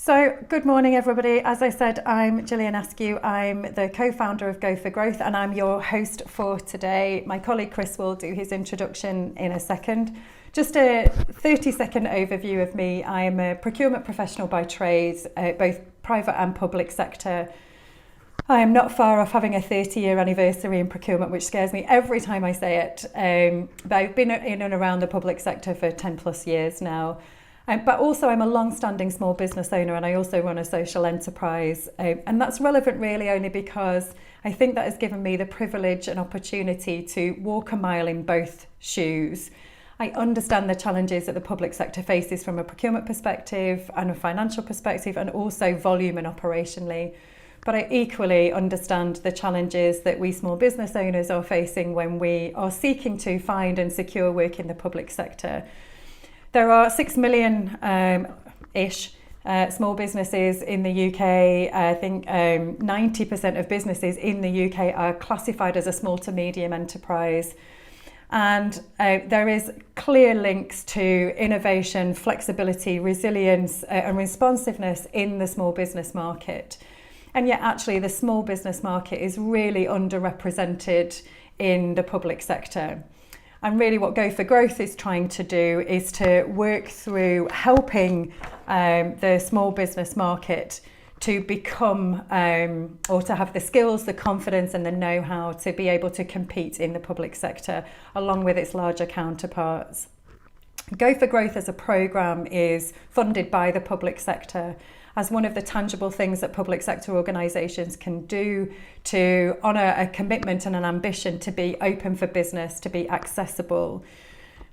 So, good morning, everybody. As I said, I'm Gillian Askew. I'm the co-founder of Go for Growth, and I'm your host for today. My colleague Chris will do his introduction in a second. Just a 30-second overview of me. I am a procurement professional by trade, both private and public sector. I am not far off having a 30-year anniversary in procurement, which scares me every time I say it. But I've been in and around the public sector for 10 plus years now. But also I'm a long-standing small business owner, and I also run a social enterprise. And that's relevant really only because I think that has given me the privilege and opportunity to walk a mile in both shoes. I understand the challenges that the public sector faces from a procurement perspective and a financial perspective, and also volume and operationally. But I equally understand the challenges that we small business owners are facing when we are seeking to find and secure work in the public sector. There are 6 million-ish small businesses in the UK. I think 90% of businesses in the UK are classified as a small to medium enterprise. And there is clear links to innovation, flexibility, resilience and responsiveness in the small business market. And yet actually the small business market is really underrepresented in the public sector. And really what Go for Growth is trying to do is to work through helping the small business market to become or to have the skills, the confidence and the know-how to be able to compete in the public sector along with its larger counterparts. Go for Growth as a programme is funded by the public sector as one of the tangible things that public sector organisations can do to honour a commitment and an ambition to be open for business, to be accessible.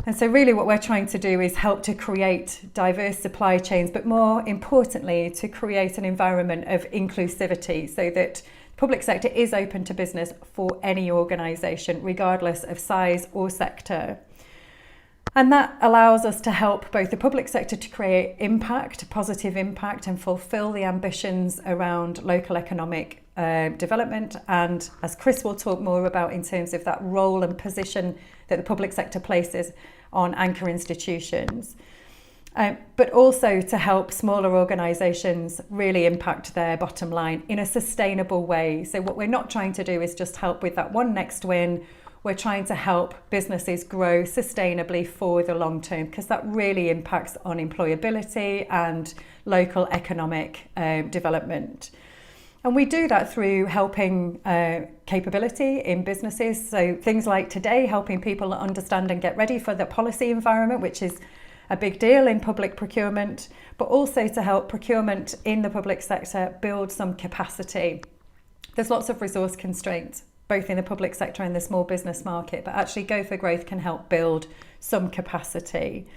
And so really what we're trying to do is help to create diverse supply chains, but more importantly, to create an environment of inclusivity so that the public sector is open to business for any organisation, regardless of size or sector. And that allows us to help both the public sector to create impact, positive impact, and fulfil the ambitions around local economic development. And as Chris will talk more about in terms of that role and position that the public sector places on anchor institutions, but also to help smaller organisations really impact their bottom line in a sustainable way. So what we're not trying to do is just help with that one next win. We're trying to help businesses grow sustainably for the long term, because that really impacts on employability and local economic development. And we do that through helping capability in businesses. So things like today, helping people understand and get ready for the policy environment, which is a big deal in public procurement, but also to help procurement in the public sector build some capacity. There's lots of resource constraints, both in the public sector and the small business market, but actually Go for Growth can help build some capacity.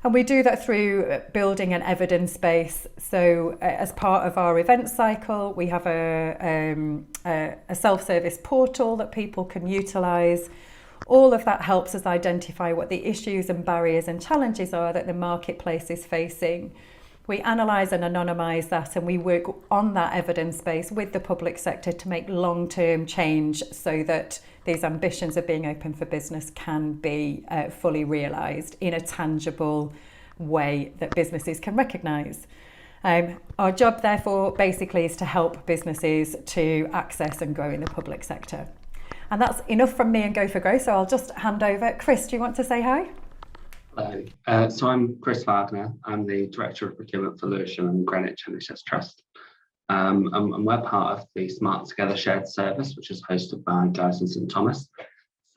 And we do that through building an evidence base. So as part of our event cycle, we have a self-service portal that people can utilise. All of that helps us identify what the issues and barriers and challenges are that the marketplace is facing. We analyse and anonymise that, and we work on that evidence base with the public sector to make long-term change so that these ambitions of being open for business can be fully realised in a tangible way that businesses can recognise. Our job, therefore, basically is to help businesses to access and grow in the public sector. And that's enough from me and Go for Growth, so I'll just hand over. Chris, do you want to say hi? Hello. So I'm Chris Wagner. I'm the Director of Procurement for Lewisham and Greenwich NHS Trust. And we're part of the Smart Together shared service, which is hosted by Guy's and St Thomas.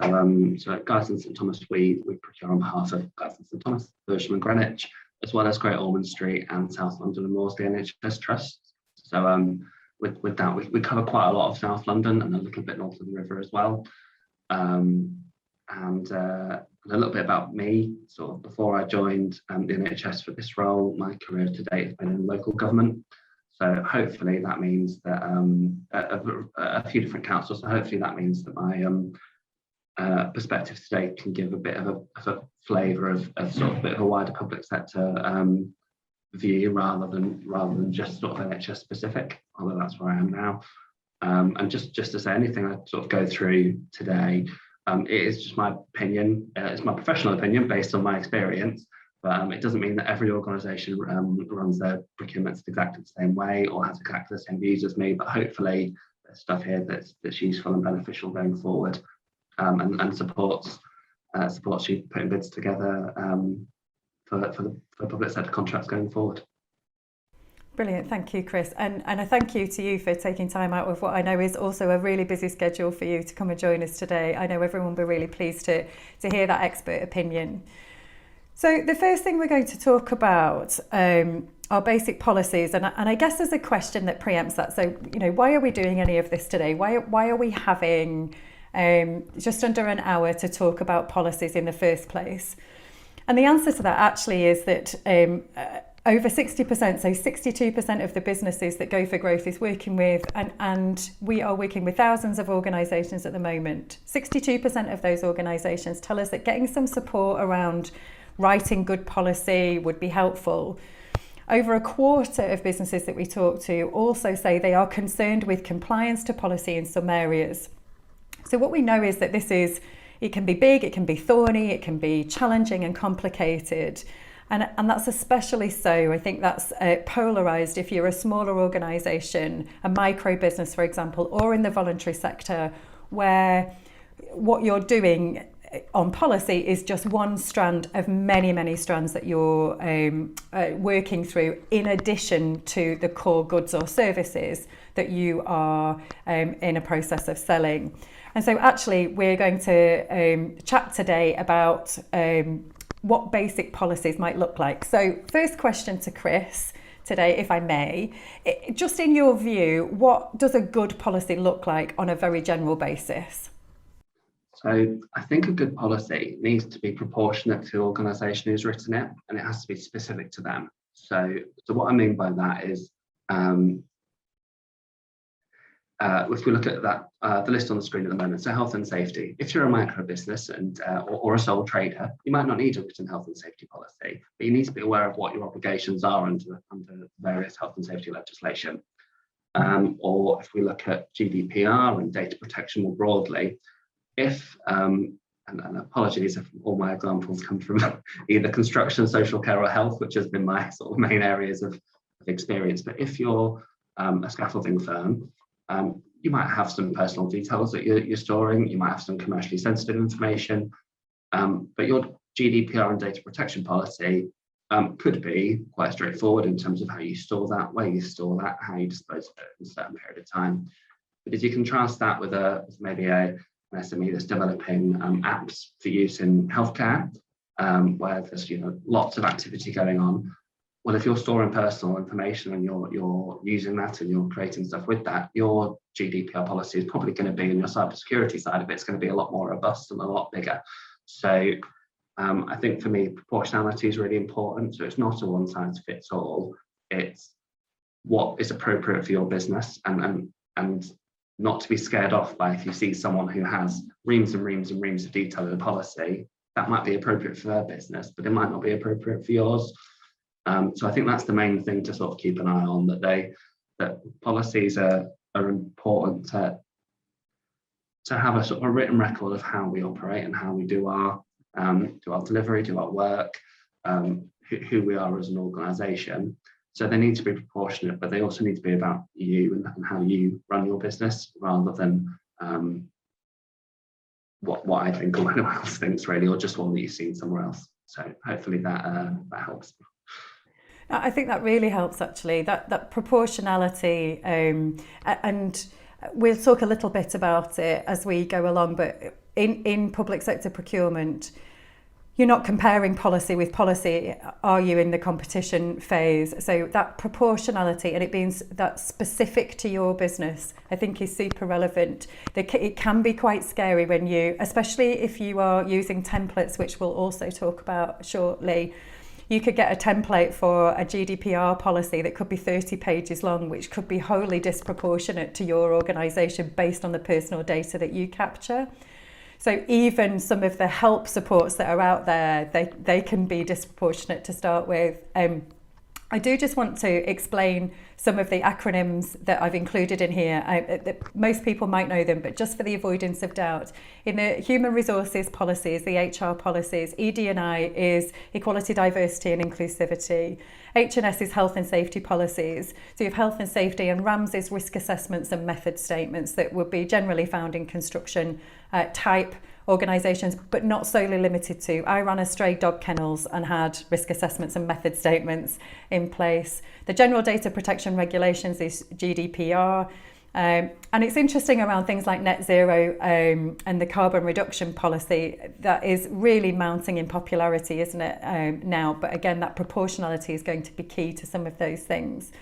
So at Guy's and St Thomas, we procure on behalf of Guy's and St Thomas, Lewisham and Greenwich, as well as Great Ormond Street and South London and Maudsley NHS Trust. So with that, we cover quite a lot of South London and a little bit north of the river as well. And a little bit about me. Sort of before I joined the NHS for this role, my career to date has been in local government. So hopefully that means that a few different councils. So hopefully that means that my perspective today can give a bit of a flavour of sort of a bit of a wider public sector view rather than just sort of NHS specific. Although that's where I am now. And just to say, anything I sort of go through today. It is just my opinion. It's my professional opinion based on my experience, But it doesn't mean that every organisation runs their procurements exactly the same way or has exactly the same views as me. But hopefully, there's stuff here that's useful and beneficial going forward, and supports you putting bids together for public sector contracts going forward. Brilliant, thank you, Chris, and a thank you to you for taking time out of what I know is also a really busy schedule for you to come and join us today. I know everyone will be really pleased to hear that expert opinion. So the first thing we're going to talk about are basic policies, and I guess there's a question that preempts that. So, why are we doing any of this today? Why are we having just under an hour to talk about policies in the first place? And the answer to that actually is that over 60%, so 62% of the businesses that Go for Growth is working with, and we are working with thousands of organisations at the moment. 62% of those organisations tell us that getting some support around writing good policy would be helpful. Over a quarter of businesses that we talk to also say they are concerned with compliance to policy in some areas. So what we know is that it can be big, it can be thorny, it can be challenging and complicated. And that's especially so, I think that's polarised if you're a smaller organisation, a micro business, for example, or in the voluntary sector, where what you're doing on policy is just one strand of many, many strands that you're working through, in addition to the core goods or services that you are in a process of selling. And so actually we're going to chat today about what basic policies might look like. So first question to Chris today, if I may, just in your view, what does a good policy look like on a very general basis? So I think a good policy needs to be proportionate to the organisation who's written it, and it has to be specific to them. So what I mean by that is, if we look at that, the list on the screen at the moment, so health and safety. If you're a micro business or a sole trader, you might not need a written health and safety policy, but you need to be aware of what your obligations are under various health and safety legislation. Or if we look at GDPR and data protection more broadly, and apologies if all my examples come from either construction, social care or health, which has been my sort of main areas of experience, but if you're a scaffolding firm, you might have some personal details that you're storing, you might have some commercially sensitive information, but your GDPR and data protection policy could be quite straightforward in terms of how you store that, where you store that, how you dispose of it in a certain period of time. But if you contrast that with maybe an SME that's developing apps for use in healthcare, where there's lots of activity going on. Well, if you're storing personal information and you're using that and you're creating stuff with that, your GDPR policy is probably going to be, in your cybersecurity side of it, it's going to be a lot more robust and a lot bigger. So I think for me, proportionality is really important. So it's not a one size fits all. It's what is appropriate for your business, and not to be scared off by, if you see someone who has reams and reams and reams of detail in a policy, that might be appropriate for their business, but it might not be appropriate for yours. So I think that's the main thing to sort of keep an eye on, that policies are important to have a sort of a written record of how we operate and how we do our delivery, do our work, who we are as an organisation. So they need to be proportionate, but they also need to be about you and how you run your business, rather than what I think or anyone else thinks, really, or just one that you've seen somewhere else. So hopefully that helps. I think that really helps, actually, that proportionality, and we'll talk a little bit about it as we go along, but in public sector procurement, you're not comparing policy with policy, are you, in the competition phase? So that proportionality, and it being that specific to your business, I think is super relevant. It can be quite scary when especially if you are using templates, which we'll also talk about shortly. You could get a template for a GDPR policy that could be 30 pages long, which could be wholly disproportionate to your organisation based on the personal data that you capture. So even some of the help supports that are out there, they can be disproportionate to start with. And I do just want to explain some of the acronyms that I've included in here. Most people might know them, but just for the avoidance of doubt, in the human resources policies, the HR policies, ED&I is equality, diversity and inclusivity. H&S is health and safety policies. So you have health and safety, and RAMS is risk assessments and method statements that would be generally found in construction type organisations, but not solely limited to. I ran a stray dog kennels and had risk assessments and method statements in place. The General Data Protection Regulations is GDPR. And it's interesting around things like net zero and the carbon reduction policy that is really mounting in popularity, isn't it, now? But again, that proportionality is going to be key to some of those things.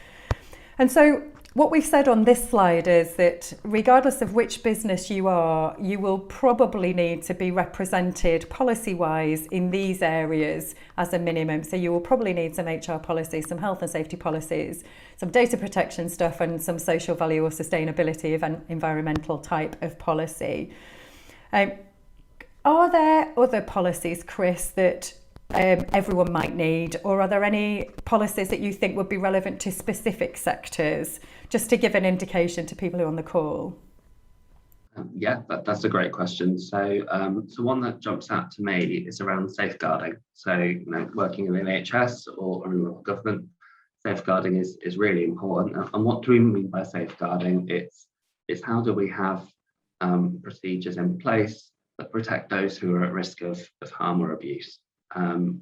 And so what we've said on this slide is that regardless of which business you are, you will probably need to be represented policy-wise in these areas as a minimum. So you will probably need some HR policies, some health and safety policies, some data protection stuff, and some social value or sustainability environmental type of policy. Are there other policies, Chris, that everyone might need, or are there any policies that you think would be relevant to specific sectors, just to give an indication to people who are on the call? Yeah, that's a great question. So one that jumps out to me is around safeguarding. So, working in the NHS or in local government, safeguarding is really important. And what do we mean by safeguarding? It's how do we have procedures in place that protect those who are at risk of harm or abuse. And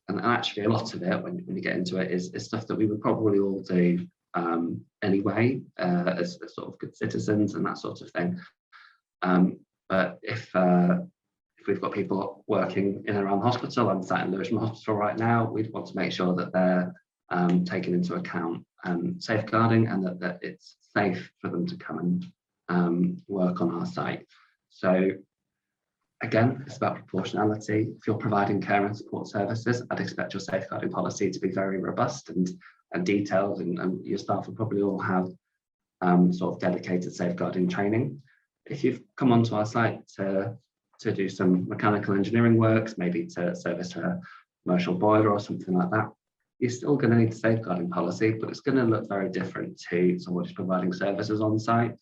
actually a lot of it, when you get into it, is stuff that we would probably all do anyway, as sort of good citizens and that sort of thing. But if we've got people working in and around the hospital, I'm sat in Lewisham Hospital right now, we'd want to make sure that they're taken into account safeguarding, and that it's safe for them to come and work on our site. So again, it's about proportionality. If you're providing care and support services, I'd expect your safeguarding policy to be very robust and detailed, and your staff will probably all have sort of dedicated safeguarding training. If you've come onto our site to do some mechanical engineering works, maybe to service a commercial boiler or something like that, you're still going to need a safeguarding policy, but it's going to look very different to someone who's providing services on site.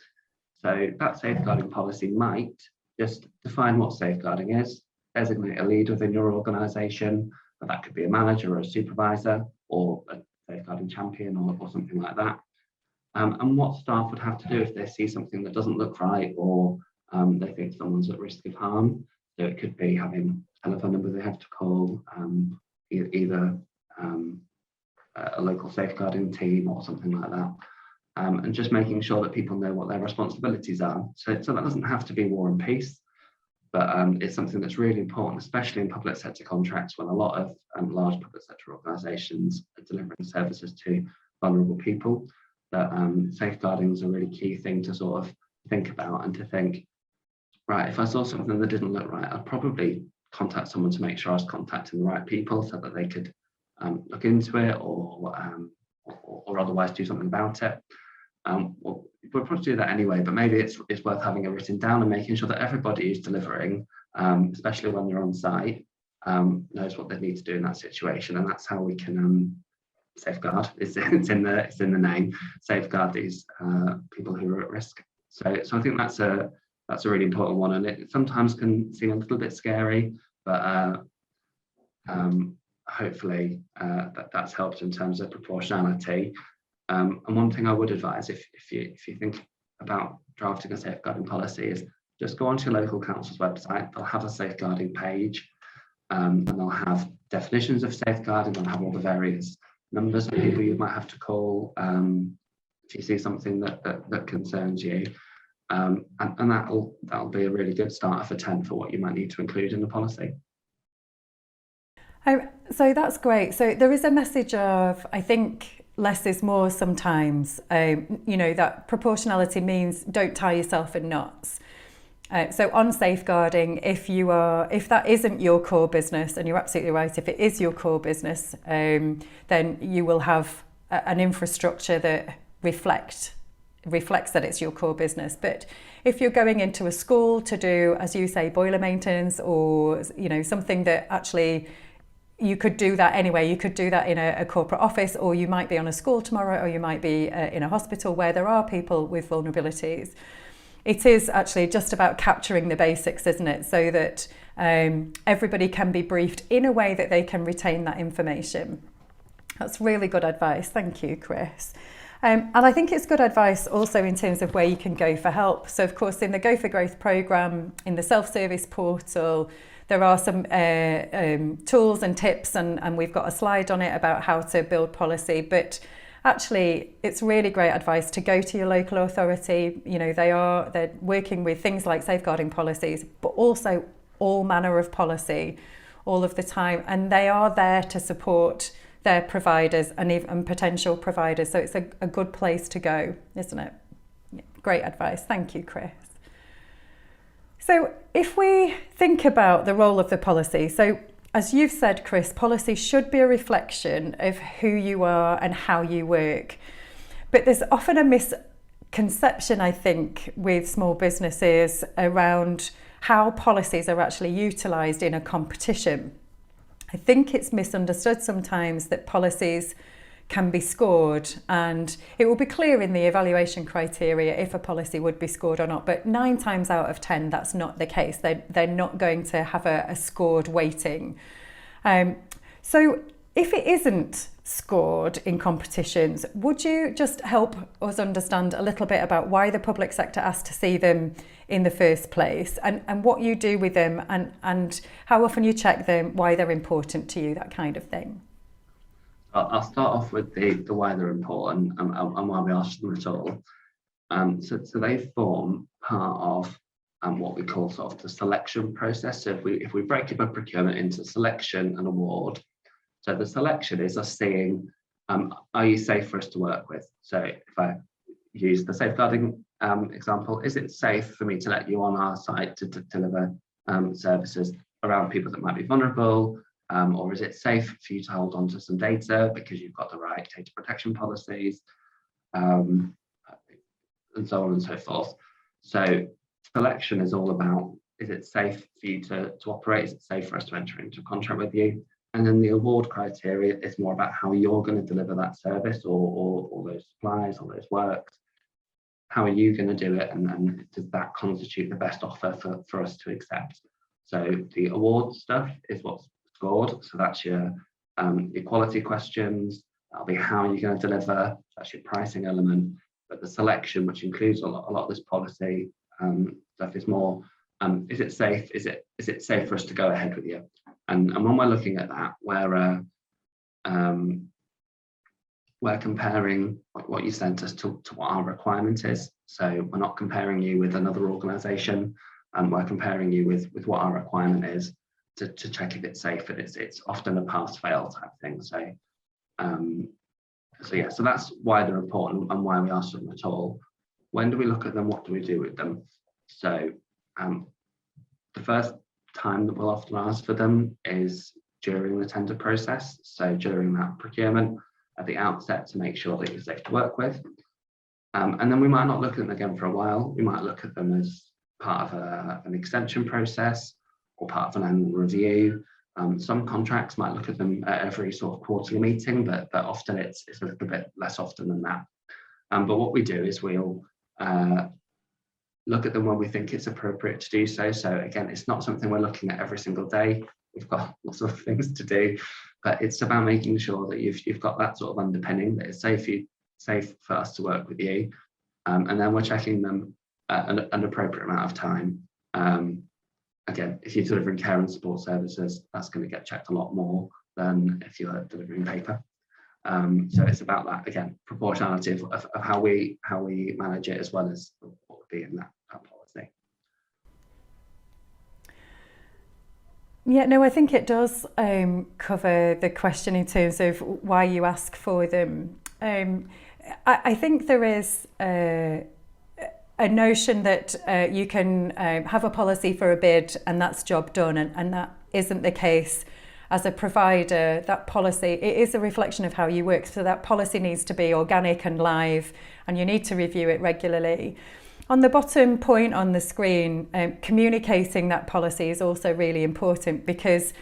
So that safeguarding policy might just define what safeguarding is, designate a lead within your organisation, but that could be a manager or a supervisor or a safeguarding champion or something like that. And what staff would have to do if they see something that doesn't look right, or they think someone's at risk of harm. So it could be having a telephone number they have to call, either a local safeguarding team or something like that. And just making sure that people know what their responsibilities are. So that doesn't have to be war and peace, but it's something that's really important, especially in public sector contracts, when a lot of large public sector organisations are delivering services to vulnerable people. That safeguarding is a really key thing to sort of think about, and to think, right, if I saw something that didn't look right, I'd probably contact someone to make sure I was contacting the right people so that they could look into it or otherwise do something about it. We'll probably do that anyway, but maybe it's worth having it written down and making sure that everybody who's delivering, especially when they're on site, knows what they need to do in that situation. And that's how we can safeguard. It's in the name. Safeguard these people who are at risk. So I think that's a really important one, and it sometimes can seem a little bit scary, but hopefully that's helped in terms of proportionality. And one thing I would advise, if you think about drafting a safeguarding policy, is just go onto your local council's website. They'll have a safeguarding page, and they'll have definitions of safeguarding. They'll have all the various numbers of people you might have to call if you see something that concerns you, and that'll be a really good starter for 10 for what you might need to include in the policy. So that's great. So there is a message of, I think, less is more sometimes. That proportionality means don't tie yourself in knots. So on safeguarding, if that isn't your core business, and you're absolutely right, if it is your core business, then you will have an infrastructure that reflects that it's your core business. But if you're going into a school to do, as you say, boiler maintenance, or something that actually you could do that anyway. You could do that in a corporate office, or you might be on a school tomorrow, or you might be in a hospital where there are people with vulnerabilities. It is actually just about capturing the basics, isn't it? So that everybody can be briefed in a way that they can retain that information. That's really good advice. Thank you, Chris. And I think it's good advice also in terms of where you can go for help. So, of course, in the Go for Growth programme, in the self-service portal, there are some tools and tips, and we've got a slide on it about how to build policy. But actually, it's really great advice to go to your local authority. You know, they're working with things like safeguarding policies, but also all manner of policy all of the time. And they are there to support their providers and even potential providers. So it's a good place to go, isn't it? Yeah, great advice. Thank you, Chris. So if we think about the role of the policy, so as you've said, Chris, policy should be a reflection of who you are and how you work. But there's often a misconception, I think, with small businesses around how policies are actually utilised in a competition. I think it's misunderstood sometimes that policies can be scored, and it will be clear in the evaluation criteria if a policy would be scored or not, but 9 times out of 10 that's not the case. They're not going to have a scored weighting. So if it isn't scored in competitions, would you just help us understand a little bit about why the public sector asked to see them in the first place, and what you do with them, and how often you check them, why they're important to you, that kind of thing? I'll start off with the why they're important and why we asked them at all. So they form part of what we call sort of the selection process. So if we break up a procurement into selection and award, so the selection is us seeing, are you safe for us to work with? So if I use the safeguarding example, is it safe for me to let you on our site to deliver services around people that might be vulnerable? Or is it safe for you to hold on to some data because you've got the right data protection policies, and so on and so forth. So selection is all about, is it safe for you to operate? Is it safe for us to enter into a contract with you? And then the award criteria is more about how you're going to deliver that service or those supplies or those works. How are you going to do it? And does that constitute the best offer for us to accept? So the award stuff is what's scored. So that's your quality questions. That'll be how you're going to deliver. That's your pricing element. But the selection, which includes a lot of this policy stuff, is more, is it safe? Is it safe for us to go ahead with you? And when we're looking at that, we're comparing what you sent us to what our requirement is. So we're not comparing you with another organisation, and we're comparing you with what our requirement is to check if it's safe. And it's often a pass-fail type thing. So yeah, so that's why they're important and why we ask them at all. When do we look at them? What do we do with them? So the first time that we'll often ask for them is during the tender process. So during that procurement at the outset, to make sure that you're safe to work with. And then we might not look at them again for a while. We might look at them as part of an extension process or part of an annual review. Some contracts might look at them at every sort of quarterly meeting, but often it's a little bit less often than that. But what we do is we'll look at them when we think it's appropriate to do so. So again, it's not something we're looking at every single day. We've got lots of things to do, but it's about making sure that you've got that sort of underpinning that it's safe for us to work with you. And then we're checking them at an appropriate amount of time. Again, if you're delivering care and support services, that's going to get checked a lot more than if you're delivering paper. So it's about that, again, proportionality of how we manage it, as well as what would be in that policy. Yeah, no, I think it does cover the question in terms of why you ask for them. I think there is a notion that you can have a policy for a bid and that's job done, and that isn't the case. As a provider, that policy, it is a reflection of how you work, so that policy needs to be organic and live, and you need to review it regularly. On the bottom point on the screen, communicating that policy is also really important, because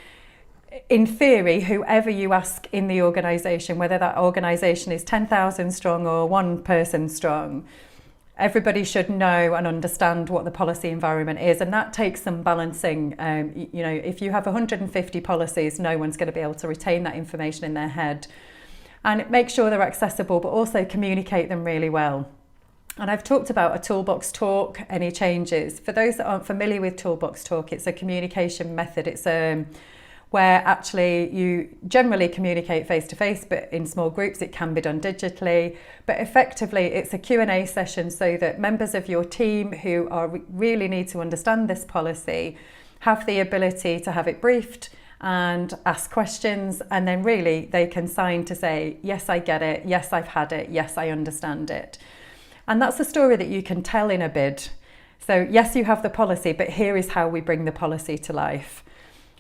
in theory, whoever you ask in the organisation, whether that organisation is 10,000 strong or one person strong, everybody should know and understand what the policy environment is, and that takes some balancing. You know, if you have 150 policies, no one's going to be able to retain that information in their head. And make sure they're accessible, but also communicate them really well. And I've talked about a toolbox talk, any changes. For those that aren't familiar with toolbox talk, it's a communication method. It's where actually you generally communicate face-to-face, but in small groups it can be done digitally. But effectively it's a Q&A session so that members of your team who really need to understand this policy have the ability to have it briefed and ask questions, and then really they can sign to say, yes, I get it, yes, I've had it, yes, I understand it. And that's a story that you can tell in a bid. So yes, you have the policy, but here is how we bring the policy to life.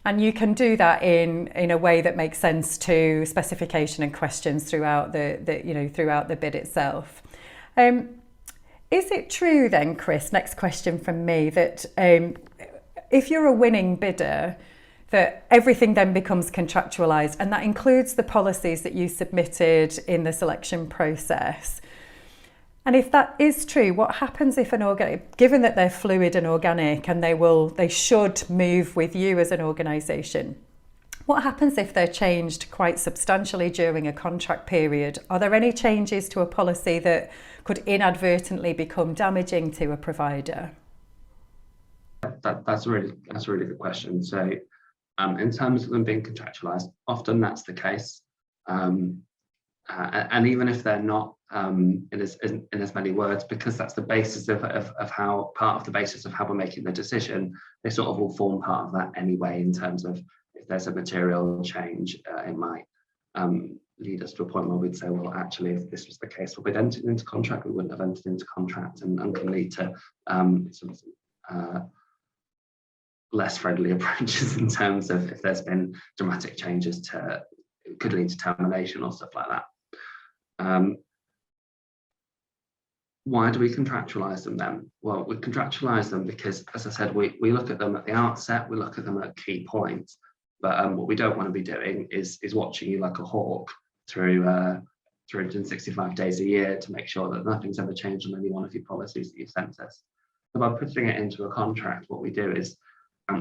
And you can do that in a way that makes sense to specification and questions throughout throughout the bid itself. Is it true then, Chris, next question from me, that if you're a winning bidder, that everything then becomes contractualised, and that includes the policies that you submitted in the selection process? And if that is true, what happens if given that they're fluid and organic and they should move with you as an organisation, what happens if they're changed quite substantially during a contract period? Are there any changes to a policy that could inadvertently become damaging to a provider? That's a really good question. So in terms of them being contractualised, often that's the case. And even if they're not in as many words, because that's the basis of how, part of the basis of how we're making the decision, they sort of will form part of that anyway, in terms of if there's a material change, it might lead us to a point where we'd say, well, actually, if this was the case, we'd entered into contract, we wouldn't have entered into contract, and can lead to less friendly approaches in terms of if there's been dramatic changes it could lead to termination or stuff like that. Why do we contractualise them then? Well, we contractualise them because, as I said, we look at them at the outset, we look at them at key points, but what we don't want to be doing is watching you like a hawk through 365 days a year to make sure that nothing's ever changed on any one of your policies that you've sent us. So by putting it into a contract, what we do is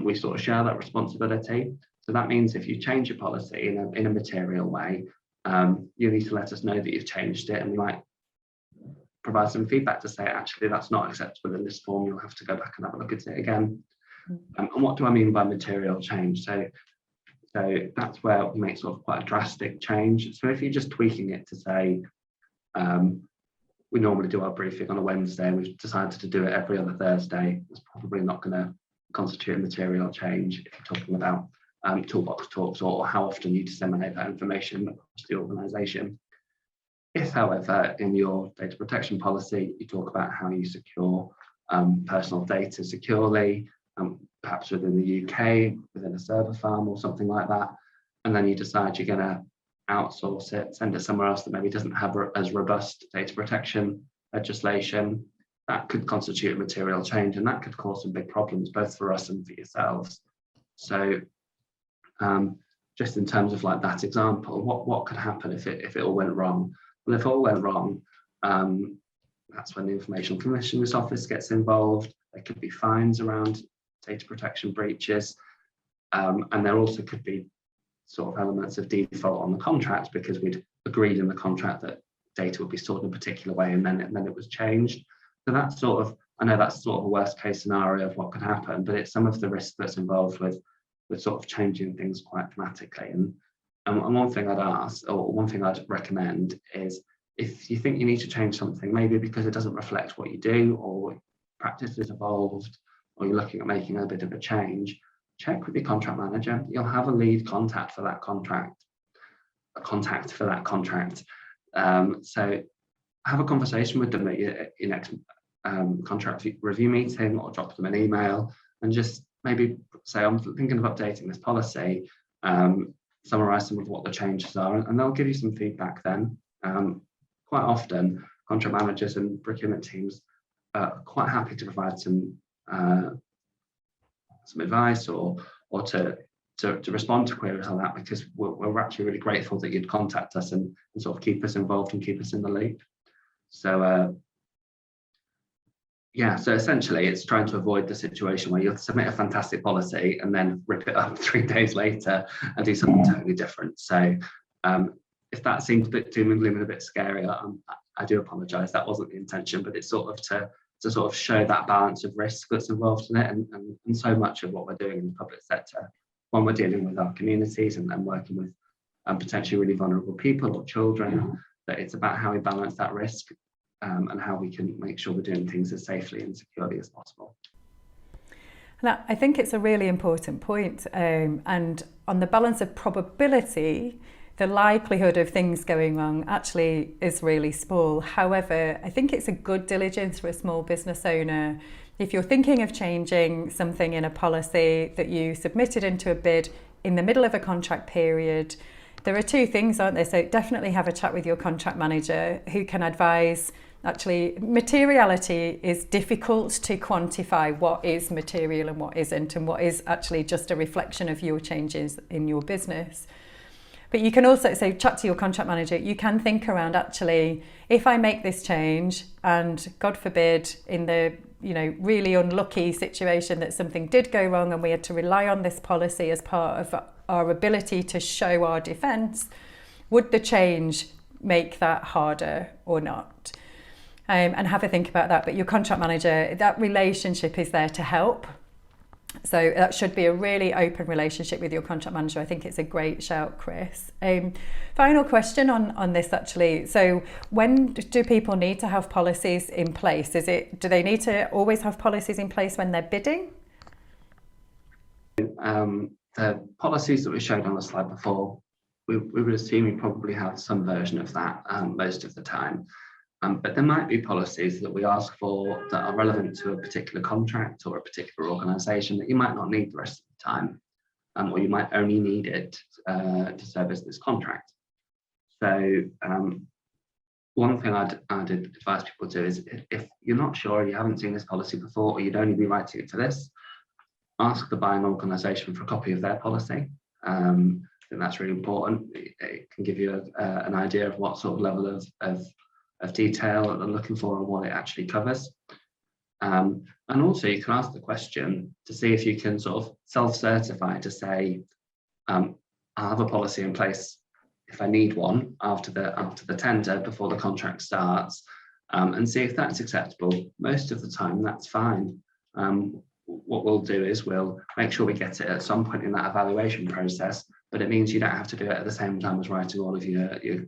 we sort of share that responsibility. So that means if you change your policy in a material way, you need to let us know that you've changed it, and we might provide some feedback to say, actually, that's not acceptable in this form, you'll have to go back and have a look at it again. And what do I mean by material change? So that's where we make sort of quite a drastic change. So if you're just tweaking it to say, we normally do our briefing on a Wednesday, and we've decided to do it every other Thursday, it's probably not going to constitute a material change if you're talking about toolbox talks or how often you disseminate that information across the organisation. If, however, in your data protection policy, you talk about how you secure personal data securely, perhaps within the UK, within a server farm or something like that, and then you decide you're going to outsource it, send it somewhere else that maybe doesn't have as robust data protection legislation, that could constitute a material change, and that could cause some big problems, both for us and for yourselves. So just in terms of like that example, what could happen if it all went wrong? Well, if it all went wrong, that's when the Information Commissioner's Office gets involved. There could be fines around data protection breaches, and there also could be sort of elements of default on the contract, because we'd agreed in the contract that data would be stored in a particular way, and then it was changed. So that's sort of, I know that's sort of a worst case scenario of what could happen, but it's some of the risk that's involved with sort of changing things quite dramatically. And one thing I'd ask, or one thing I'd recommend, is if you think you need to change something, maybe because it doesn't reflect what you do, or practice has evolved, or you're looking at making a bit of a change, check with your contract manager. You'll have a lead contact for that contract, so have a conversation with them at your next contract review meeting, or drop them an email and just maybe say, I'm thinking of updating this policy, summarise some of what the changes are, and they'll give you some feedback then. Quite often, contract managers and procurement teams are quite happy to provide some advice or to to respond to queries on that, because we're actually really grateful that you'd contact us and sort of keep us involved and keep us in the loop. So yeah, so essentially it's trying to avoid the situation where you'll submit a fantastic policy and then rip it up 3 days later and do something totally different. So if that seems a bit doom and gloom and a bit scary, I do apologise. That wasn't the intention, but it's sort of to sort of show that balance of risk that's involved in it, and so much of what we're doing in the public sector, when we're dealing with our communities and working with potentially really vulnerable people or children, that it's about how we balance that risk and how we can make sure we're doing things as safely and securely as possible. And I think it's a really important point. And on the balance of probability, the likelihood of things going wrong actually is really small. However, I think it's a good diligence for a small business owner. If you're thinking of changing something in a policy that you submitted into a bid in the middle of a contract period, there are 2 things, aren't there? So definitely have a chat with your contract manager who can advise. Actually, materiality is difficult to quantify what is material and what isn't, and what is actually just a reflection of your changes in your business. But you can also, so chat to your contract manager, you can think around, actually, if I make this change and God forbid in the really unlucky situation that something did go wrong and we had to rely on this policy as part of our ability to show our defence, would the change make that harder or not? And have a think about that. But your contract manager, that relationship is there to help. So that should be a really open relationship with your contract manager. I think it's a great shout, Chris. Final question on this, actually. So when do people need to have policies in place? Do they need to always have policies in place when they're bidding? The policies that we showed on the slide before, we would assume you probably have some version of that most of the time. But there might be policies that we ask for that are relevant to a particular contract or a particular organisation that you might not need the rest of the time, or you might only need it to service this contract. So one thing I'd advise people to do is, if you're not sure, you haven't seen this policy before, or you'd only be writing it to this, ask the buying organisation for a copy of their policy. I think that's really important. It can give you an idea of what sort of level of detail that they're looking for and what it actually covers. And also you can ask the question to see if you can sort of self-certify to say, I'll have a policy in place if I need one after the tender before the contract starts, and see if that's acceptable. Most of the time that's fine. What we'll do is we'll make sure we get it at some point in that evaluation process, but it means you don't have to do it at the same time as writing all of your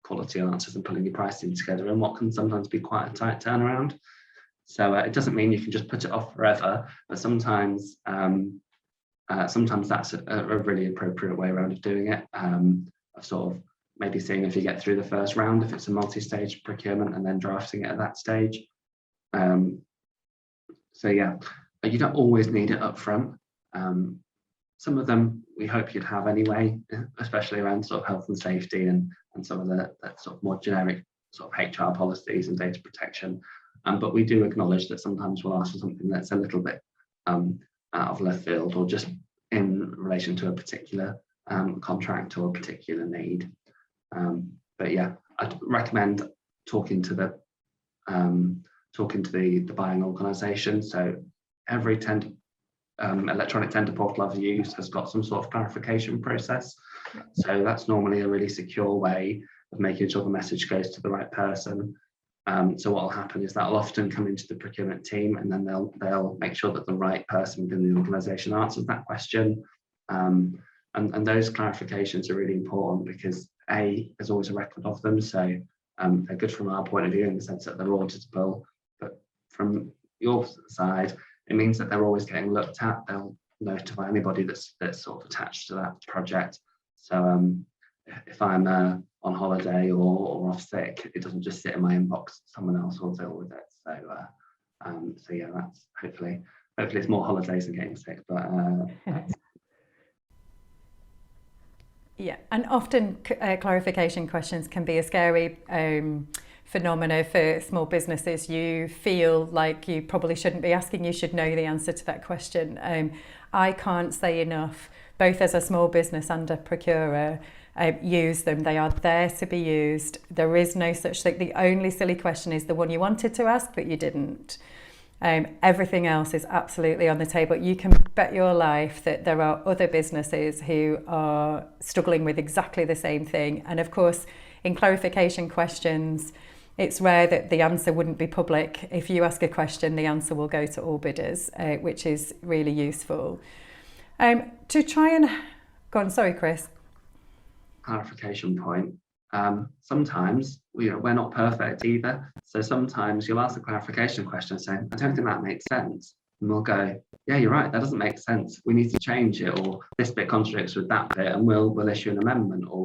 quality answers and pulling your pricing together in what can sometimes be quite a tight turnaround. So it doesn't mean you can just put it off forever, but sometimes that's a really appropriate way around of doing it, of sort of maybe seeing if you get through the first round, if it's a multi-stage procurement, and then drafting it at that stage. So yeah, you don't always need it up front. Some of them we hope you'd have anyway, especially around sort of health and safety and some of the sort of more generic sort of HR policies and data protection. But we do acknowledge that sometimes we'll ask for something that's a little bit out of left field, or just in relation to a particular contract or a particular need. But yeah, I'd recommend talking to the buying organisation. So every electronic tender portal I've used has got some sort of clarification process. So that's normally a really secure way of making sure the message goes to the right person. So what will happen is that'll often come into the procurement team, and then they'll make sure that the right person within the organisation answers that question. And those clarifications are really important because there's always a record of them. So they're good from our point of view in the sense that they're auditable, but from your side, it means that they're always getting looked at. They'll notify anybody that's sort of attached to that project. So if I'm on holiday or off sick, it doesn't just sit in my inbox. Someone else will deal with it. So yeah, that's hopefully it's more holidays than getting sick. But yeah, and often clarification questions can be a scary phenomena for small businesses. You feel like you probably shouldn't be asking, you should know the answer to that question. I can't say enough, both as a small business and a procurer, use them. They are there to be used. There is no such thing. The only silly question is the one you wanted to ask but you didn't. Everything else is absolutely on the table. You can bet your life that there are other businesses who are struggling with exactly the same thing. And of course, in clarification questions, it's rare that the answer wouldn't be public. If you ask a question, the answer will go to all bidders, which is really useful. To try and... Go on, sorry, Chris. Clarification point. Sometimes we're not perfect either. So sometimes you'll ask a clarification question saying, I don't think that makes sense. And we'll go, yeah, you're right, that doesn't make sense. We need to change it, or this bit contradicts with that bit, and we'll issue an amendment, or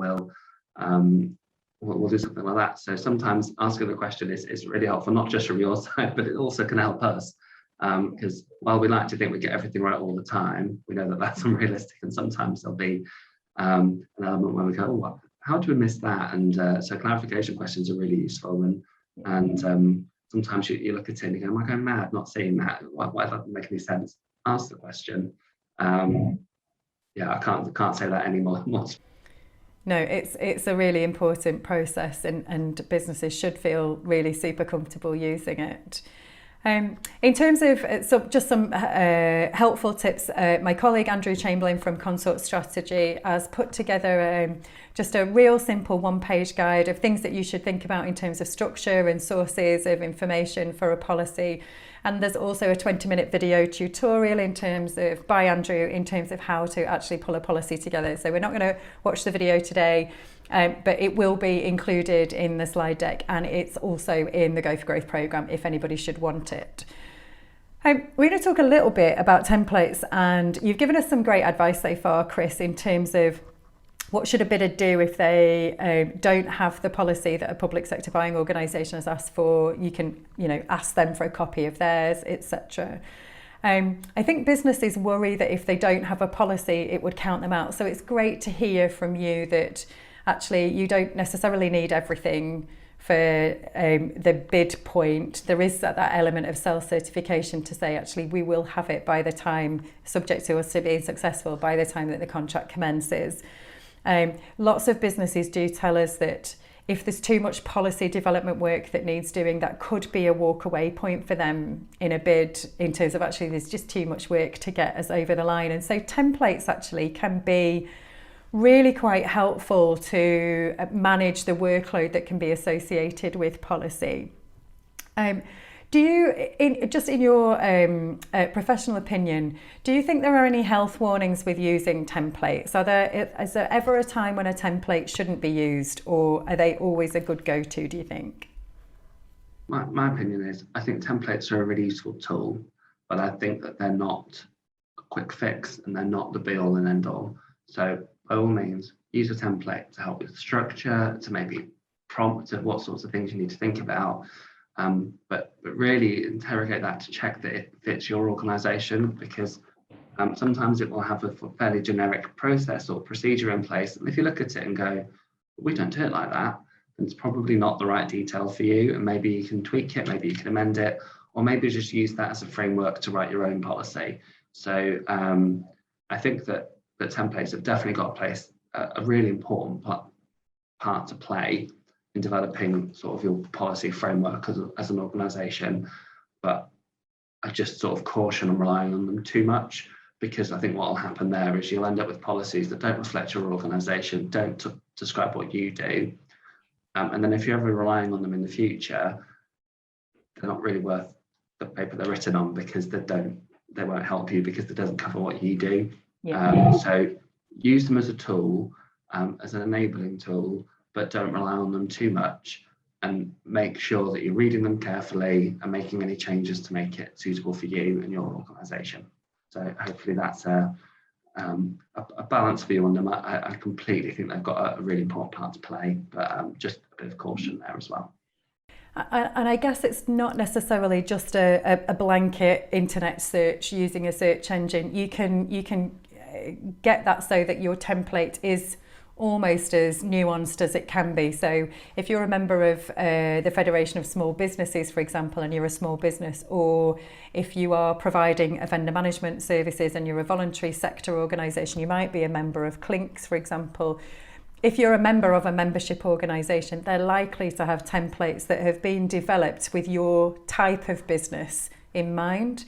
we'll do something like that. So sometimes asking the question is really helpful, not just from your side, but it also can help us. Because while we like to think we get everything right all the time, we know that that's unrealistic, and sometimes there'll be an element where we go, oh, how do we miss that? And so clarification questions are really useful. And sometimes you look at it and you go, am I going mad not seeing that? Why doesn't make any sense? Ask the question. Yeah, I can't say that anymore. No, it's a really important process, and businesses should feel really super comfortable using it. In terms of just some helpful tips, my colleague Andrew Chamberlain from Consort Strategy has put together just a real simple one-page guide of things that you should think about in terms of structure and sources of information for a policy. And there's also a 20-minute video tutorial by Andrew in terms of how to actually pull a policy together. So we're not going to watch the video today, but it will be included in the slide deck, and it's also in the Go for Growth programme if anybody should want it. We're going to talk a little bit about templates, and you've given us some great advice so far, Chris, in terms of what should a bidder do if they don't have the policy that a public sector buying organisation has asked for. You can, ask them for a copy of theirs, etc. I think businesses worry that if they don't have a policy, it would count them out. So it's great to hear from you that actually you don't necessarily need everything for the bid point. There is that element of self-certification to say, actually, we will have it by the time, subject to us to being successful, by the time that the contract commences. Lots of businesses do tell us that if there's too much policy development work that needs doing, that could be a walk away point for them in a bid, in terms of actually there's just too much work to get us over the line. And so templates actually can be really quite helpful to manage the workload that can be associated with policy. Do you, in your professional opinion, do you think there are any health warnings with using templates? Is there ever a time when a template shouldn't be used, or are they always a good go-to, do you think? My opinion is, I think templates are a really useful tool, but I think that they're not a quick fix, and they're not the be-all and end-all. So by all means, use a template to help with structure, to maybe prompt at what sorts of things you need to think about. But really interrogate that to check that it fits your organisation, because sometimes it will have a fairly generic process or procedure in place. And if you look at it and go, we don't do it like that, then it's probably not the right detail for you. And maybe you can tweak it, maybe you can amend it, or maybe just use that as a framework to write your own policy. So I think that templates have definitely got a really important part to play in developing sort of your policy framework as an organisation, but I just sort of caution on relying on them too much, because I think what will happen there is you'll end up with policies that don't reflect your organisation, don't describe what you do, and then if you're ever relying on them in the future, they're not really worth the paper they're written on, because they won't help you, because it doesn't cover what you do. Yeah. So use them as a tool, as an enabling tool, but don't rely on them too much, and make sure that you're reading them carefully and making any changes to make it suitable for you and your organisation. So hopefully that's a balanced view on them. I completely think they've got a really important part to play, but just a bit of caution there as well. And I guess it's not necessarily just a blanket internet search using a search engine. You can get that so that your template is almost as nuanced as it can be. So if you're a member of the Federation of Small Businesses, for example, and you're a small business, or if you are providing a vendor management services and you're a voluntary sector organisation, you might be a member of Clinks, for example. If you're a member of a membership organisation, they're likely to have templates that have been developed with your type of business in mind.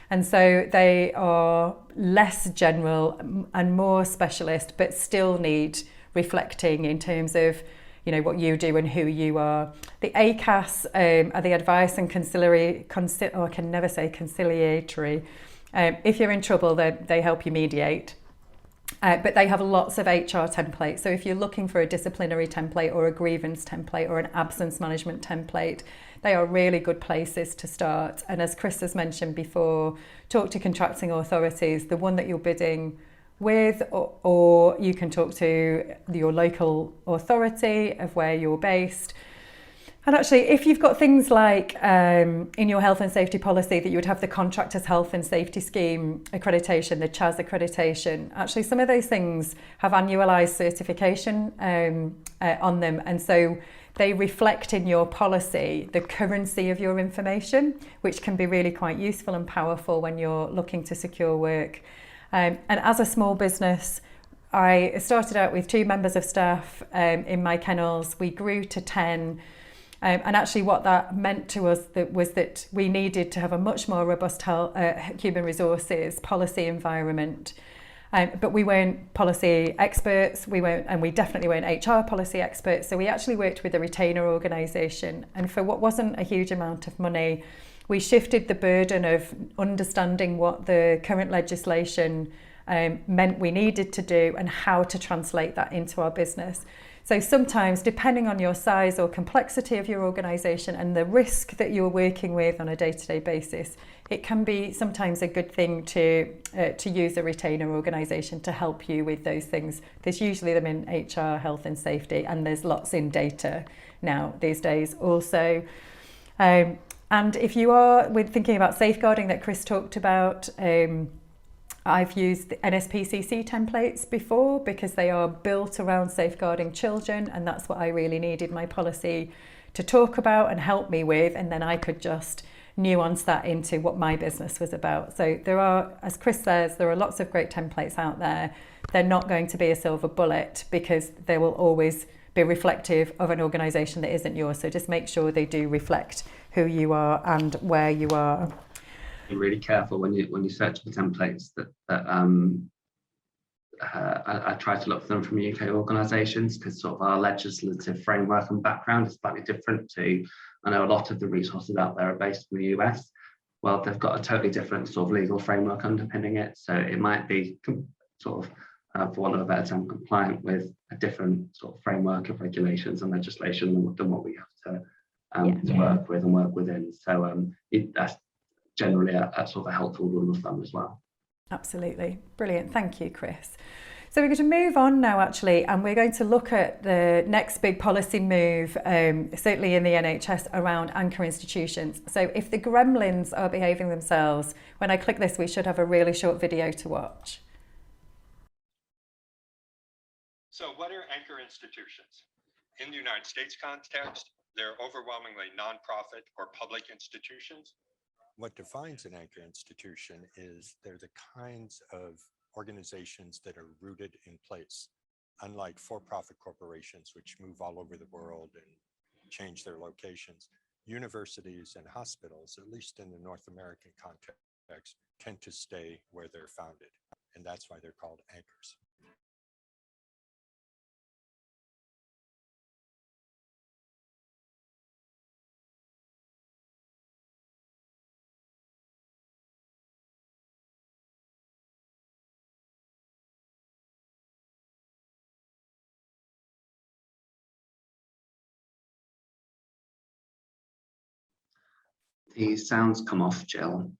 And so they are less general and more specialist, but still need reflecting in terms of, you know, what you do and who you are. The ACAS are the advice and conciliatory. If you're in trouble, they help you mediate. But they have lots of HR templates. So if you're looking for a disciplinary template or a grievance template or an absence management template, they are really good places to start. And as Chris has mentioned before, talk to contracting authorities, the one that you're bidding with, or you can talk to your local authority of where you're based. And actually, if you've got things like in your health and safety policy that you would have the Contractors Health and Safety Scheme accreditation, the CHAS accreditation, actually some of those things have annualised certification on them. And so they reflect in your policy the currency of your information, which can be really quite useful and powerful when you're looking to secure work. And as a small business, I started out with 2 members of staff in my kennels. We grew to 10. And actually what that meant to us was that we needed to have a much more robust human resources policy environment. But we weren't policy experts, and we definitely weren't HR policy experts. So we actually worked with a retainer organisation. And for what wasn't a huge amount of money, we shifted the burden of understanding what the current legislation meant we needed to do and how to translate that into our business. So sometimes, depending on your size or complexity of your organisation and the risk that you're working with on a day-to-day basis, it can be sometimes a good thing to use a retainer organisation to help you with those things. There's usually them in HR, health and safety, and there's lots in data now these days also. And if you are thinking about safeguarding that Chris talked about, I've used the Nspcc templates before because they are built around safeguarding children, and that's what I really needed my policy to talk about and help me with, and then I could just nuance that into what my business was about. So there are, as Chris says, there are lots of great templates out there. They're not going to be a silver bullet because they will always be reflective of an organisation that isn't yours. So just make sure they do reflect who you are and where you are. Be really careful when you search for templates I try to look for them from UK organisations, because sort of our legislative framework and background is slightly different to, I know a lot of the resources out there are based in the US. Well, they've got a totally different sort of legal framework underpinning it, so it might be sort of, for want of a better term, compliant with a different sort of framework of regulations and legislation than what we have to work with and work within. So that's generally a sort of a helpful rule of thumb as well. Absolutely. Brilliant. Thank you, Chris. So we're going to move on now, actually, and we're going to look at the next big policy move, certainly in the NHS, around anchor institutions. So if the gremlins are behaving themselves, when I click this, we should have a really short video to watch. So what are anchor institutions? In the United States context, they're overwhelmingly nonprofit or public institutions. What defines an anchor institution is they're the kinds of organizations that are rooted in place, unlike for-profit corporations, which move all over the world and change their locations. Universities and hospitals, at least in the North American context, tend to stay where they're founded, and that's why they're called anchors. The sounds come off, Jill.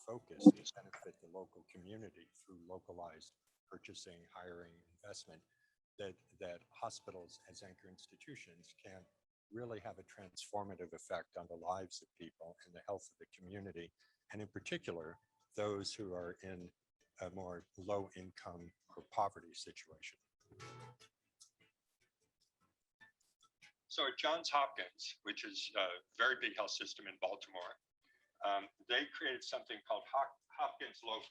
Focus to benefit the local community through localized purchasing, hiring, investment, that hospitals as anchor institutions can really have a transformative effect on the lives of people and the health of the community, and in particular, those who are in a more low income or poverty situation. So at Johns Hopkins, which is a very big health system in Baltimore, they created something called Hopkins Local,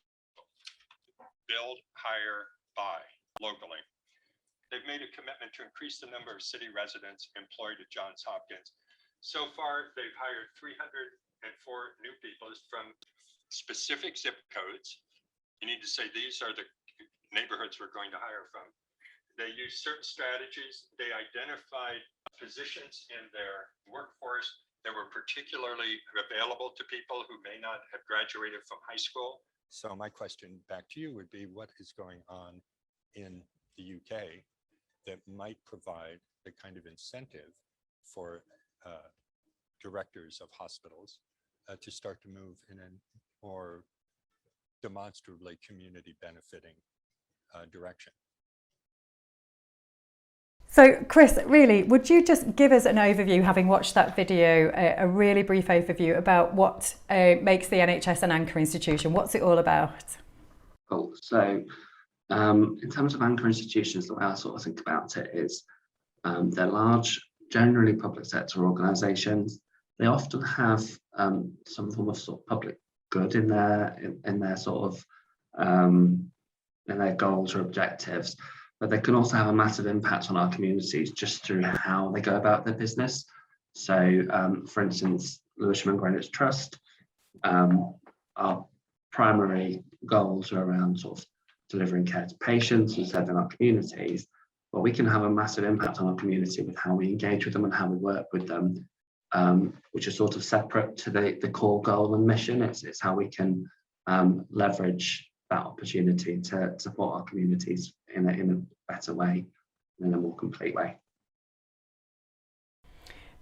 build, hire, buy locally. They've made a commitment to increase the number of city residents employed at Johns Hopkins. So far, they've hired 304 new people from specific zip codes. You need to say these are the neighborhoods we're going to hire from. They use certain strategies. They identified positions in their workforce that were particularly available to people who may not have graduated from high school. So my question back to you would be, what is going on in the UK that might provide the kind of incentive for directors of hospitals to start to move in a more demonstrably community benefiting direction? So Chris, really, would you just give us an overview, having watched that video, a really brief overview about what makes the NHS an anchor institution? What's it all about? Cool. So in terms of anchor institutions, the way I sort of think about it is they're large, generally public sector organisations. They often have some form of sort of public good in their sort of in their goals or objectives, but they can also have a massive impact on our communities just through how they go about their business. So, for instance, Lewisham and Greenwich Trust, our primary goals are around sort of delivering care to patients and serving our communities, but we can have a massive impact on our community with how we engage with them and how we work with them, which is sort of separate to the core goal and mission. It's how we can leverage that opportunity to support our communities in a better way, in a more complete way.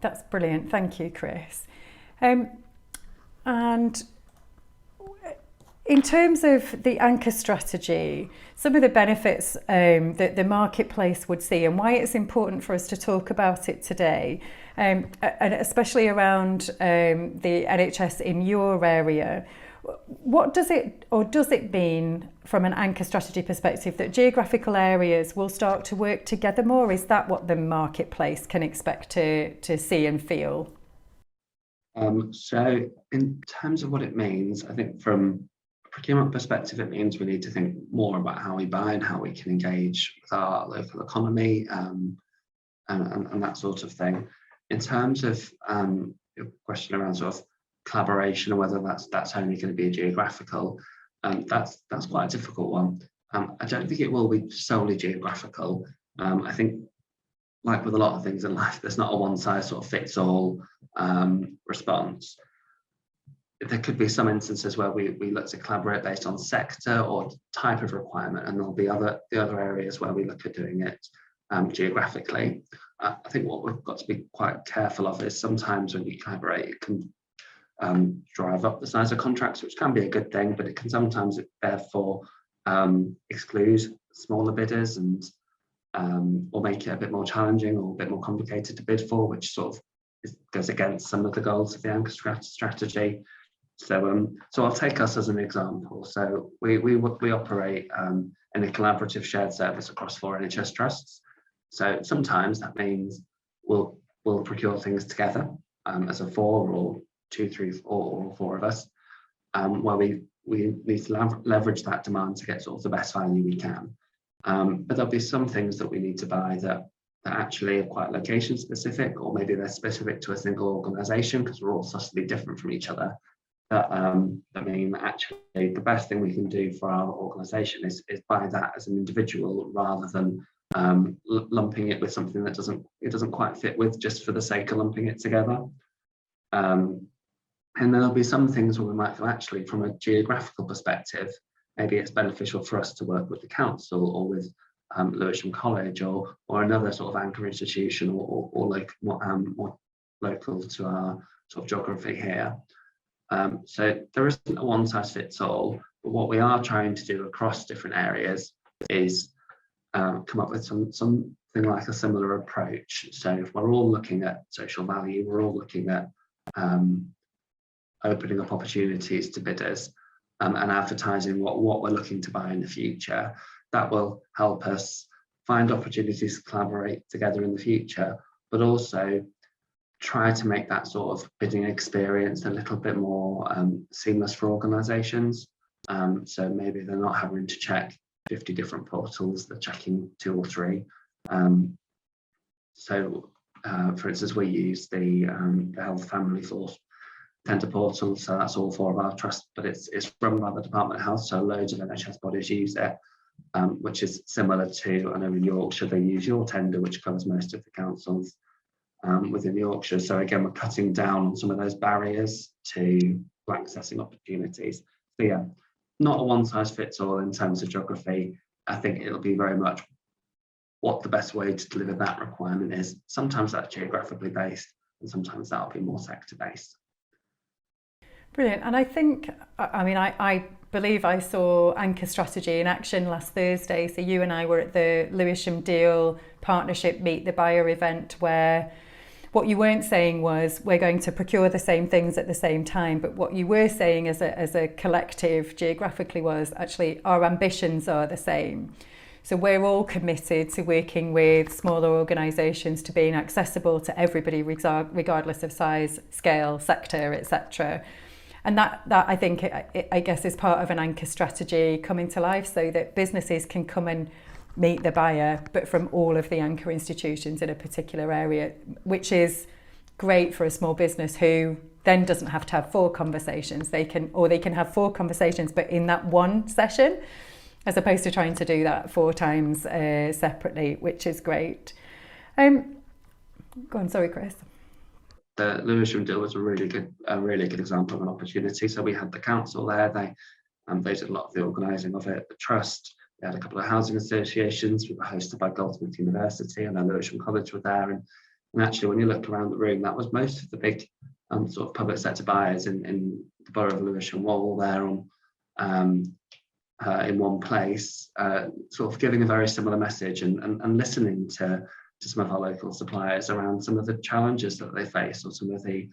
That's brilliant. Thank you, Chris. And in terms of the anchor strategy, some of the benefits that the marketplace would see and why it's important for us to talk about it today, and especially around the NHS in your area, what does it mean from an anchor strategy perspective that geographical areas will start to work together more? Is that what the marketplace can expect to see and feel? So in terms of what it means, I think from a procurement perspective, it means we need to think more about how we buy and how we can engage with our local economy and that sort of thing. In terms of your question around sort of collaboration, or whether that's only going to be a geographical, that's quite a difficult one. I don't think it will be solely geographical. I think, like with a lot of things in life, there's not a one size sort of fits all response. There could be some instances where we look to collaborate based on sector or type of requirement, and there'll be the other areas where we look at doing it geographically. I think what we've got to be quite careful of is sometimes when you collaborate, it can drive up the size of contracts, which can be a good thing, but it can sometimes therefore exclude smaller bidders and or make it a bit more challenging or a bit more complicated to bid for, which sort of goes against some of the goals of the anchor strategy. So I'll take us as an example. So we operate in a collaborative shared service across 4 NHS trusts. So sometimes that means we'll procure things together as a 4 or 2, 3, or 4 of us, where we need to leverage that demand to get sort of the best value we can. But there'll be some things that we need to buy that actually are quite location specific, or maybe they're specific to a single organisation because we're all subtly different from each other. But I mean, actually, the best thing we can do for our organisation is buy that as an individual rather than lumping it with something that doesn't quite fit with just for the sake of lumping it together. And then there'll be some things where we might feel actually from a geographical perspective, maybe it's beneficial for us to work with the council or with Lewisham College or another sort of anchor institution or like more local to our sort of geography here. So there isn't a one size fits all, but what we are trying to do across different areas is come up with something like a similar approach. So if we're all looking at social value, we're all looking at opening up opportunities to bidders and advertising what we're looking to buy in the future. That will help us find opportunities to collaborate together in the future, but also try to make that sort of bidding experience a little bit more seamless for organisations. So maybe they're not having to check 50 different portals, they're checking 2 or 3. For instance, we use the Health Family Force tender portal, so that's all 4 of our trusts, but it's run by the Department of Health, so loads of NHS bodies use it, which is similar to, I know in Yorkshire they use your tender, which covers most of the councils within Yorkshire. So again, we're cutting down on some of those barriers to accessing opportunities. So yeah, not a one size fits all in terms of geography. I think it'll be very much what the best way to deliver that requirement is. Sometimes that's geographically based, and sometimes that'll be more sector based. Brilliant. And I think, I believe I saw Anchor Strategy in action last Thursday. So you and I were at the Lewisham Deal Partnership Meet the Buyer event, where what you weren't saying was we're going to procure the same things at the same time, but what you were saying as a collective geographically was actually our ambitions are the same. So we're all committed to working with smaller organisations to being accessible to everybody regardless of size, scale, sector, etc. And that I think, I guess, is part of an anchor strategy coming to life, so that businesses can come and meet the buyer, but from all of the anchor institutions in a particular area, which is great for a small business who then doesn't have to have 4 conversations. They can have 4 conversations, but in that one session, as opposed to trying to do that 4 times separately, which is great. Go on, sorry, Chris. The Lewisham deal was a really good example of an opportunity. So we had the council there, they did a lot of the organising of it, the trust, we had a couple of housing associations, we were hosted by Goldsmith University, and Lewisham College were there. And actually, when you look around the room, that was most of the big sort of public sector buyers in the borough of Lewisham were all there in one place, sort of giving a very similar message and listening to some of our local suppliers around some of the challenges that they face, or some of the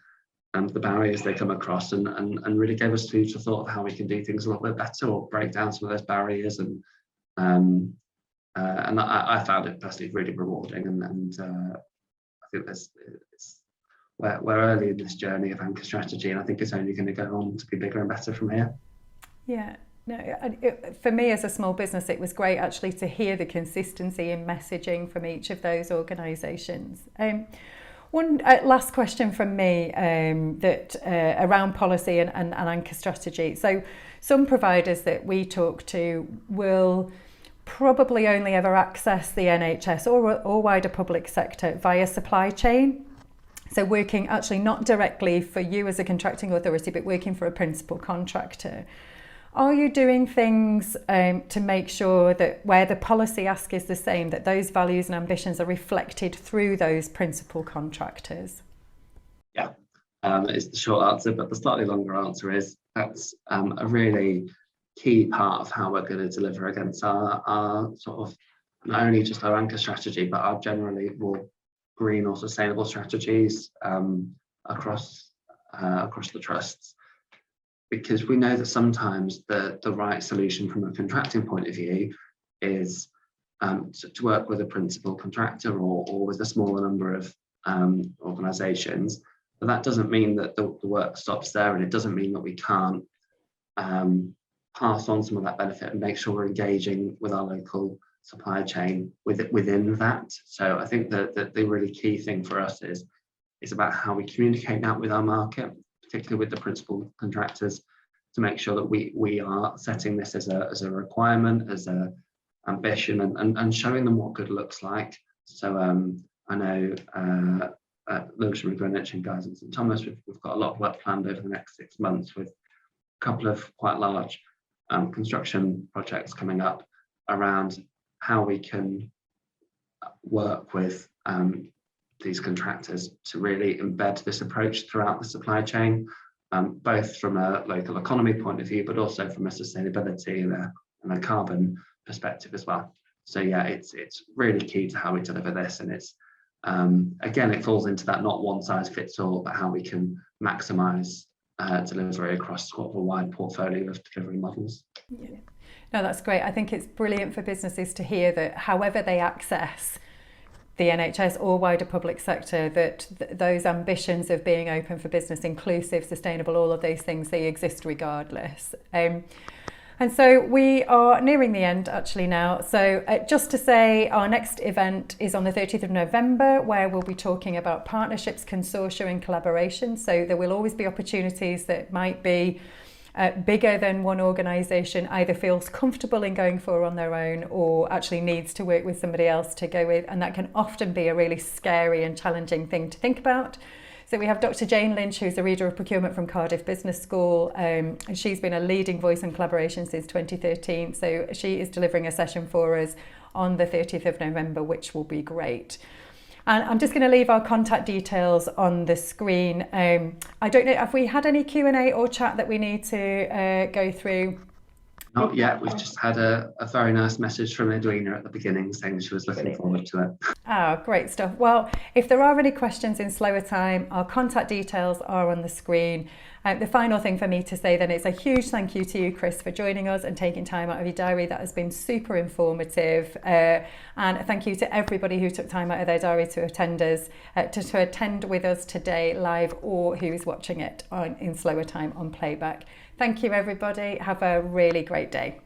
barriers they come across, and really gave us food for thought of how we can do things a little bit better or break down some of those barriers. And I found it personally really rewarding, and I think we're early in this journey of anchor strategy, and I think it's only going to go on to be bigger and better from here. Yeah. No, for me as a small business, it was great actually to hear the consistency in messaging from each of those organisations. One last question from me that around policy and anchor strategy. So some providers that we talk to will probably only ever access the NHS or wider public sector via supply chain. So working actually not directly for you as a contracting authority, but working for a principal contractor. Are you doing things to make sure that where the policy ask is the same, that those values and ambitions are reflected through those principal contractors? Yeah, is the short answer, but the slightly longer answer is that's a really key part of how we're going to deliver against our sort of, not only just our anchor strategy, but our generally more green or sustainable strategies across the trusts. Because we know that sometimes the right solution from a contracting point of view is to work with a principal contractor or with a smaller number of organisations. But that doesn't mean that the work stops there, and it doesn't mean that we can't pass on some of that benefit and make sure we're engaging with our local supply chain within that. So I think that the really key thing for us is about how we communicate that with our market, particularly with the principal contractors, to make sure that we are setting this as a requirement, as a ambition, and showing them what good looks like. So I know at Lewisham and Greenwich and Guys and St Thomas, we've got a lot of work planned over the next 6 months with a couple of quite large construction projects coming up around how we can work with these contractors to really embed this approach throughout the supply chain, both from a local economy point of view, but also from a sustainability and a carbon perspective as well. So yeah, it's really key to how we deliver this, and it's again, it falls into that not one size fits all, but how we can maximise delivery across sort of a wide portfolio of delivery models. Yeah. No, that's great. I think it's brilliant for businesses to hear that however they access the NHS or wider public sector, that those ambitions of being open for business, inclusive, sustainable, all of those things, they exist regardless. And so we are nearing the end actually now. So just to say, our next event is on the 30th of November, where we'll be talking about partnerships, consortia and collaboration. So there will always be opportunities that might be bigger than one organisation either feels comfortable in going for on their own or actually needs to work with somebody else to go with. And that can often be a really scary and challenging thing to think about. So we have Dr. Jane Lynch, who's a reader of procurement from Cardiff Business School. And she's been a leading voice on collaboration since 2013. So she is delivering a session for us on the 30th of November, which will be great. And I'm just going to leave our contact details on the screen. I don't know, have we had any Q&A or chat that we need to go through? Not yet. We've just had a very nice message from Edwina at the beginning saying she was looking forward to it. Oh, great stuff. Well, if there are any questions in slower time, our contact details are on the screen. The final thing for me to say then is a huge thank you to you, Chris, for joining us and taking time out of your diary. That has been super informative. And thank you to everybody who took time out of their diary to attend us, to attend with us today live, or who is watching it in slower time on playback. Thank you, everybody. Have a really great day.